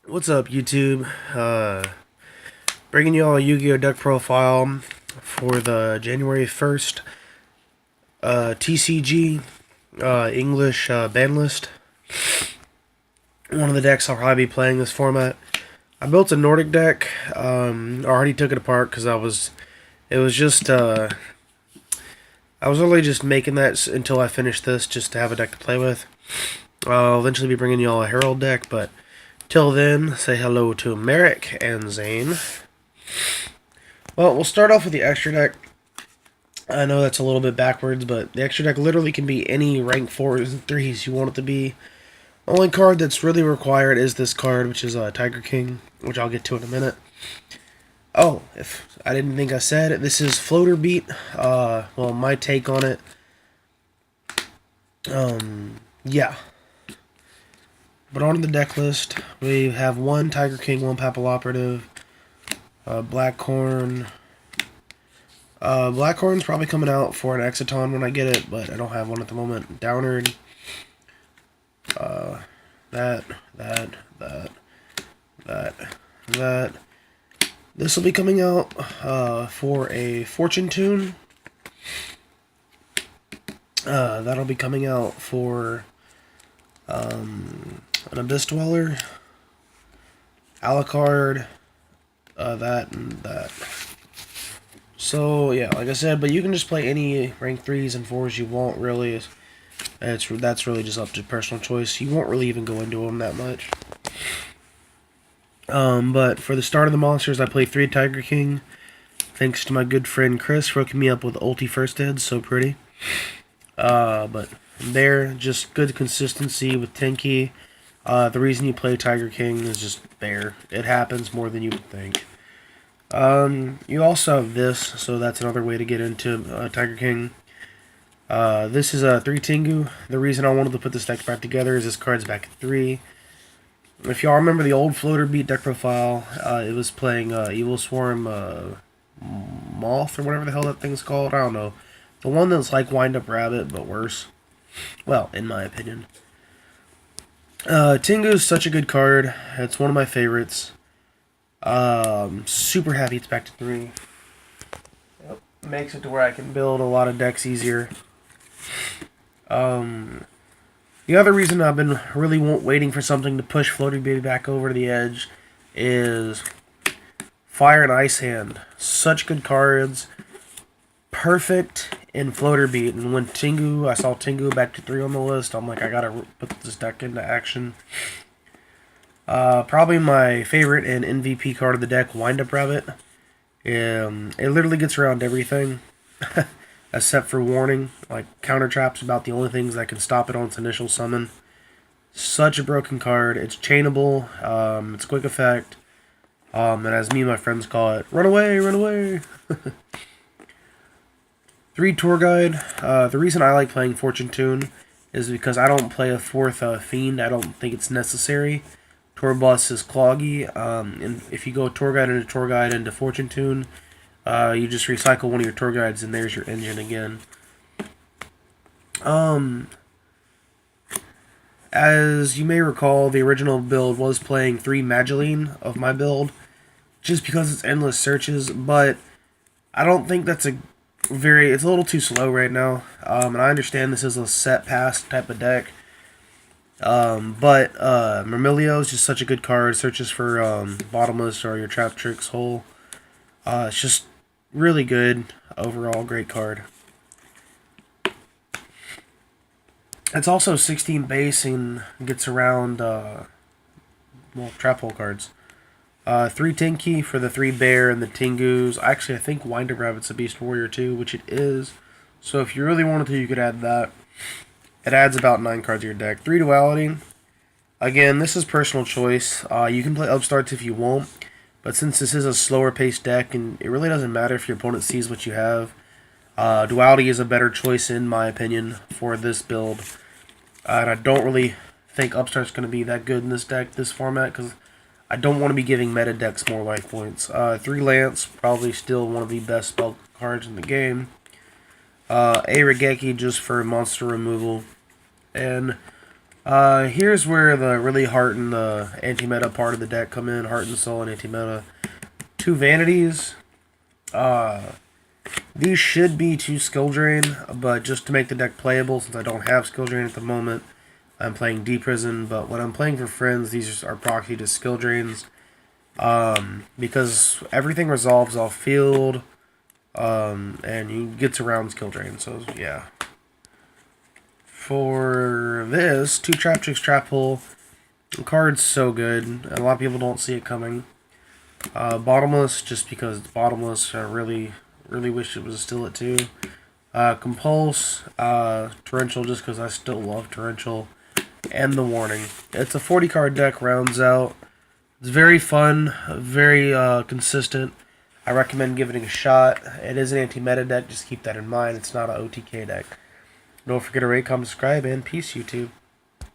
What's up, YouTube? Bringing you all a Yu-Gi-Oh! Deck profile for the January 1st TCG English Banlist. One of the decks I'll probably be playing this format. I built a Nordic deck. I already took it apart because it was just, I was only just making that until I finished this just to have a deck to play with. I'll eventually be bringing you all a Herald deck, but till then, say hello to Merrick and Zane. Well, we'll start off with the extra deck. I know that's a little bit backwards, but the extra deck literally can be any rank 4s and 3s you want it to be. The only card that's really required is this card, which is Tiger King, which I'll get to in a minute. Oh, if I didn't think I said it, this is Floater Beat. Well, my take on it. Yeah. But on the deck list, we have one Tiger King, one Papilloperative, Blackhorn. Blackhorn's probably coming out for an Exiton when I get it, but I don't have one at the moment. Downard. That. This will be coming out for a Fortune Tune. That'll be coming out for an Abyss Dweller. Alucard. That and that. So, yeah, like I said, but you can just play any rank 3s and 4s you want, really. That's really just up to personal choice. You won't really even go into them that much. But for the start of the monsters, I play 3 Tiger King. Thanks to my good friend Chris for hooking me up with ulti first ed, so pretty. But there, just good consistency with Tenki. The reason you play Tiger King is just there. It happens more than you would think. You also have this, so that's another way to get into Tiger King. This is a 3 Tengu. The reason I wanted to put this deck back together is this card's back at 3. If y'all remember the old Floater Beat deck profile, it was playing Evil Swarm Moth, or whatever the hell that thing's called. I don't know. The one that's like Wind Up Rabbit, but worse. Well, in my opinion. Tengu is such a good card. It's one of my favorites. Super happy it's back to 3. Yep. Makes it to where I can build a lot of decks easier. The other reason I've been really waiting for something to push Floating Baby back over to the edge is Fire and Ice Hand. Such good cards. Perfect in Floater Beat. And when I saw Tengu back to 3 on the list, I'm like, I gotta put this deck into action. Probably my favorite and MVP card of the deck, Wind Up Rabbit. It literally gets around everything. Except for warning. Like, counter traps about the only things that can stop it on its initial summon. Such a broken card. It's chainable. It's quick effect. And as me and my friends call it, run away, run away. 3 Tour Guide. The reason I like playing Fortune Tune is because I don't play a 4th Fiend. I don't think it's necessary. Tour Bus is cloggy. And if you go Tour Guide into Fortune Tune, you just recycle one of your tour guides and there's your engine again. As you may recall, the original build was playing 3 Magileine of my build, just because it's endless searches, but I don't think that's it's a little too slow right now, and I understand this is a set pass type of deck, but Myrmilio is just such a good card. Searches for Bottomless or your Trap Tricks Hole. It's just really good. Overall, great card. It's also 16 base and gets around, trap hole cards. 3 Tenki for the 3 Bear and the Tengus. Actually, I think Wind Up Rabbit's a Beast Warrior too, which it is. So if you really wanted to, you could add that. It adds about 9 cards to your deck. 3 Duality. Again, this is personal choice. You can play Upstarts if you want. But since this is a slower paced deck, and it really doesn't matter if your opponent sees what you have, Duality is a better choice in my opinion for this build. And I don't really think Upstart's going to be that good in this deck, this format, because I don't want to be giving meta decks more life points. 3 Lance, probably still one of the best spell cards in the game. A Regeki just for monster removal. And Here's where the really heart and the anti-meta part of the deck come in. Heart and Soul and anti-meta. 2 Vanities. These should be 2 Skill Drain, but just to make the deck playable, since I don't have Skill Drain at the moment, I'm playing D-Prison, but when I'm playing for friends, these are proxy to Skill Drains. Because everything resolves off field, and he gets around Skill Drain, so yeah. For this, 2 Trap Tricks Trap Hole. The card's so good. A lot of people don't see it coming. Bottomless, just because it's bottomless. I really wish it was still at 2. Compulse, Torrential, just because I still love Torrential. And the Warning. It's a 40 card deck, rounds out. It's very fun, very consistent. I recommend giving it a shot. It is an anti-meta deck, just keep that in mind. It's not an OTK deck. Don't forget to rate, comment, subscribe, and peace, YouTube.